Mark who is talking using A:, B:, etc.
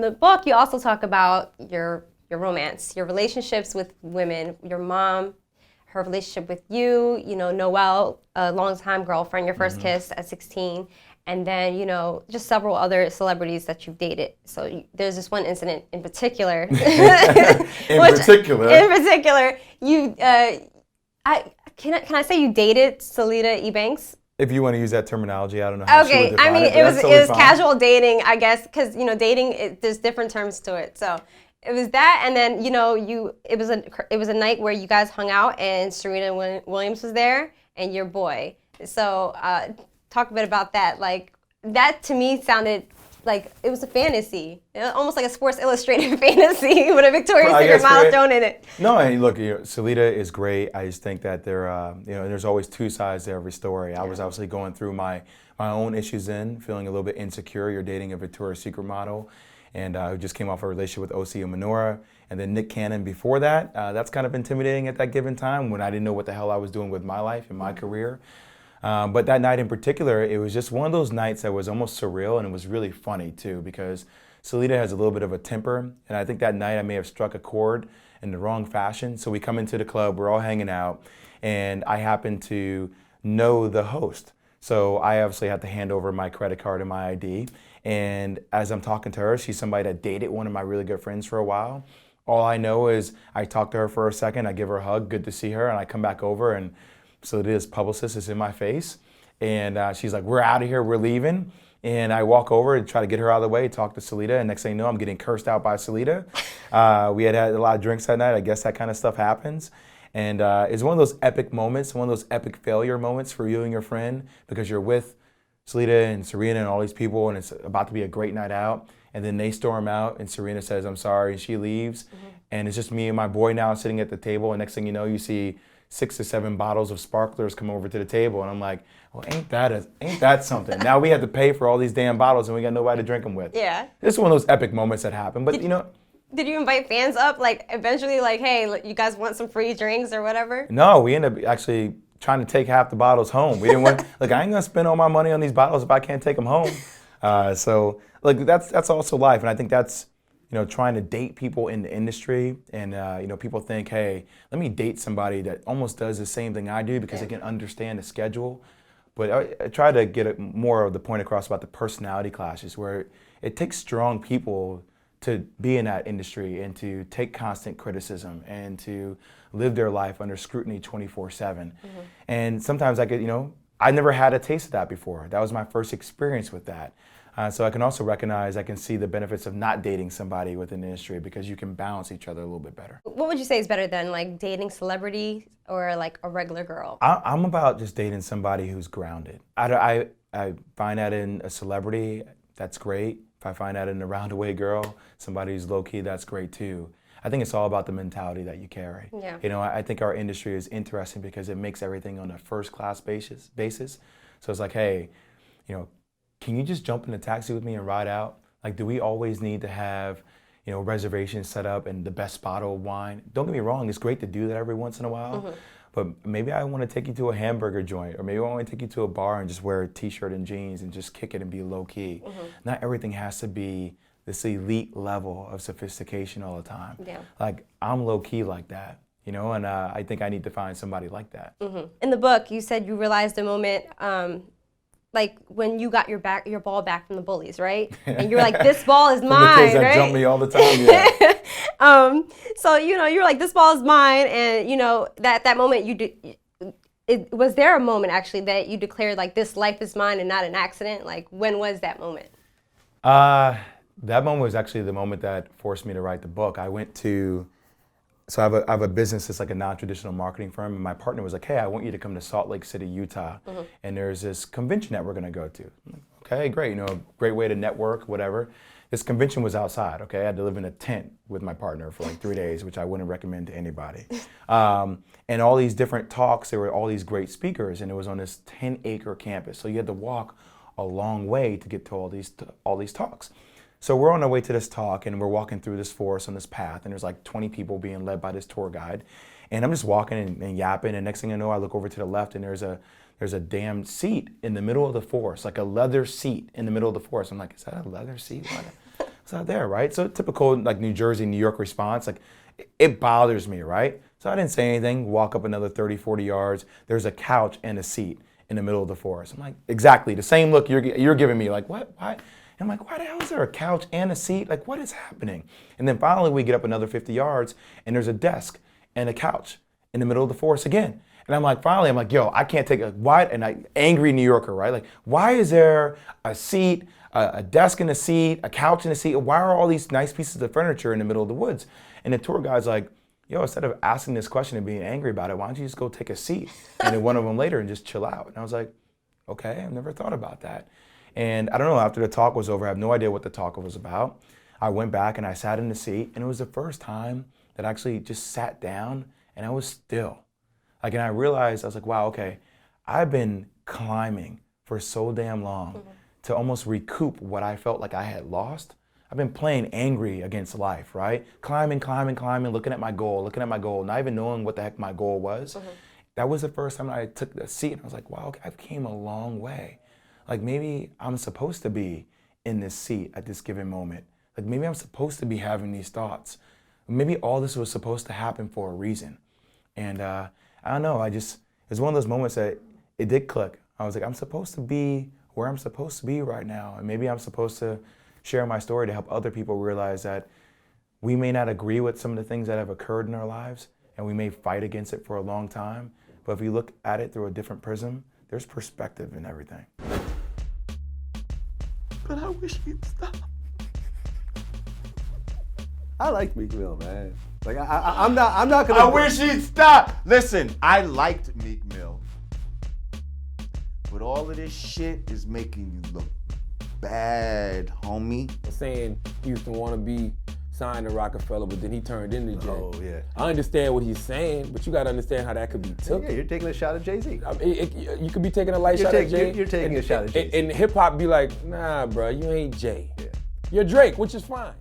A: the book, you also talk about your romance, your relationships with women, your mom, her relationship with you, Noelle, a longtime girlfriend, your first kiss at 16, and then, just several other celebrities that you've dated. So there's this one incident in particular. In particular, you, can I say you dated Selita Ebanks?
B: If you want to use that terminology, I don't know how she would define
A: it was
B: fine.
A: casual dating, I guess, because dating, there's different terms to it. So it was that, and then it was a night where you guys hung out, and Serena Williams was there, and your boy. So talk a bit about that. Like that to me sounded like it was a fantasy, almost like a Sports Illustrated fantasy with a Victoria's Secret model thrown in it.
B: No, and look, Selita is great. I just think that there's always two sides to every story. I was obviously going through my own issues feeling a little bit insecure. You're dating a Victoria's Secret model, and who just came off a relationship with O.C. Omonora, and then Nick Cannon before that. That's kind of intimidating at that given time when I didn't know what the hell I was doing with my life and my career. But that night in particular, it was just one of those nights that was almost surreal, and it was really funny too, because Selita has a little bit of a temper, and I think that night I may have struck a chord in the wrong fashion. So we come into the club, we're all hanging out, and I happen to know the host. So I obviously had to hand over my credit card and my ID. And as I'm talking to her, she's somebody that dated one of my really good friends for a while. All I know is I talk to her for a second, I give her a hug, good to see her, and I come back over, and Selita's publicist is in my face, and she's like, "We're out of here, we're leaving." And I walk over and try to get her out of the way, talk to Selita, and next thing you know, I'm getting cursed out by Selita. We had a lot of drinks that night. I guess that kind of stuff happens. And it's one of those epic moments, one of those epic failure moments for you and your friend, because you're with Selita and Serena and all these people, and it's about to be a great night out. And then they storm out, and Serena says, "I'm sorry," and she leaves. And it's just me and my boy now sitting at the table, and next thing you know, you see 6 or 7 bottles of sparklers come over to the table, and I'm like, well, ain't that something? Now we have to pay for all these damn bottles, and we got nobody to drink them with.
A: Yeah.
B: This is one of those epic moments that happen, but
A: Did you invite fans up, like eventually, like, hey, you guys want some free drinks or whatever?
B: No, we ended up actually trying to take half the bottles home. We didn't want, look, I ain't gonna spend all my money on these bottles if I can't take them home. So, like, that's also life, and I think that's, trying to date people in the industry, and people think, hey, let me date somebody that almost does the same thing I do because they can understand the schedule. But I try to get more of the point across about the personality clashes, where it takes strong people to be in that industry and to take constant criticism and to live their life under scrutiny 24/7. And sometimes I never had a taste of that before. That was my first experience with that. So I can also recognize, I can see the benefits of not dating somebody within the industry, because you can balance each other a little bit better.
A: What would you say is better than like dating celebrity or like a regular girl?
B: I'm about just dating somebody who's grounded. I find that in a celebrity, that's great. If I find that in a roundaway girl, somebody who's low-key, that's great too. I think it's all about the mentality that you carry.
A: Yeah.
B: I think our industry is interesting because it makes everything on a first-class basis. So it's like, hey, can you just jump in a taxi with me and ride out? Like, do we always need to have, reservations set up and the best bottle of wine? Don't get me wrong, it's great to do that every once in a while, but maybe I want to take you to a hamburger joint, or maybe I want to take you to a bar and just wear a t-shirt and jeans and just kick it and be low-key. Not everything has to be this elite level of sophistication all the time.
A: Yeah.
B: Like, I'm low-key like that, and I think I need to find somebody like that.
A: In the book, you said you realized a moment, like when you got your ball back from the bullies, right? And you were like, "This ball is mine,"
B: the kids that jump me all the time. Yeah.
A: So you're like, "This ball is mine," and that moment was there a moment actually that you declared like, "This life is mine and not an accident"? Like, when was that moment?
B: That moment was actually the moment that forced me to write the book. So I have a business that's like a non-traditional marketing firm, and my partner was like, "Hey, I want you to come to Salt Lake City, Utah, and there's this convention that we're gonna go to." I'm like, okay, great, great way to network, whatever. This convention was outside, okay? I had to live in a tent with my partner for like 3 days, which I wouldn't recommend to anybody. And all these different talks, there were all these great speakers, and it was on this 10-acre campus, so you had to walk a long way to get to all these talks. So we're on our way to this talk, and we're walking through this forest on this path, and there's like 20 people being led by this tour guide. And I'm just walking and yapping, and next thing I know, I look over to the left, and there's a damn seat in the middle of the forest, like a leather seat in the middle of the forest. I'm like, is that a leather seat? It's not there, right? So typical like New Jersey, New York response, like it bothers me, right? So I didn't say anything, walk up another 30, 40 yards. There's a couch and a seat in the middle of the forest. I'm like, exactly, the same look you're giving me, like, what, why? And I'm like, why the hell is there a couch and a seat? Like, what is happening? And then finally we get up another 50 yards and there's a desk and a couch in the middle of the forest again. And I'm like, finally, I'm like, yo, I can't take it. Why? And angry New Yorker, right? Like, why is there a seat, a desk and a seat, a couch and a seat? Why are all these nice pieces of furniture in the middle of the woods? And the tour guide's like, yo, instead of asking this question and being angry about it, why don't you just go take a seat and then one of them later and just chill out? And I was like, okay, I've never thought about that. And I don't know, after the talk was over, I have no idea what the talk was about. I went back and I sat in the seat, and it was the first time that I actually just sat down and I was still. Like, and I realized, I was like, wow, okay, I've been climbing for so damn long to almost recoup what I felt like I had lost. I've been playing angry against life, right? Climbing, looking at my goal, not even knowing what the heck my goal was. That was the first time I took the seat and I was like, wow, okay, I've came a long way. Like maybe I'm supposed to be in this seat at this given moment. Like maybe I'm supposed to be having these thoughts. Maybe all this was supposed to happen for a reason. And I don't know, it was one of those moments that it did click. I was like, I'm supposed to be where I'm supposed to be right now. And maybe I'm supposed to share my story to help other people realize that we may not agree with some of the things that have occurred in our lives, and we may fight against it for a long time. But if we look at it through a different prism, there's perspective in everything.
C: But I wish he'd stop. I like Meek Mill, man. Like I'm not gonna.
D: I wish he'd stop. Listen, I liked Meek Mill, but all of this shit is making you look bad, homie.
E: Saying he used to want to be signed to Rockefeller, but then he turned into Jay.
C: Oh yeah.
E: I understand what he's saying, but you got to understand how that could be took.
C: Yeah, you're taking a shot at Jay-Z.
E: I mean, you could be taking a light shot at Jay.
C: You're taking a shot at Jay-Z.
E: And hip hop be like, nah, bro, you ain't Jay.
C: Yeah.
E: You're Drake, which is fine.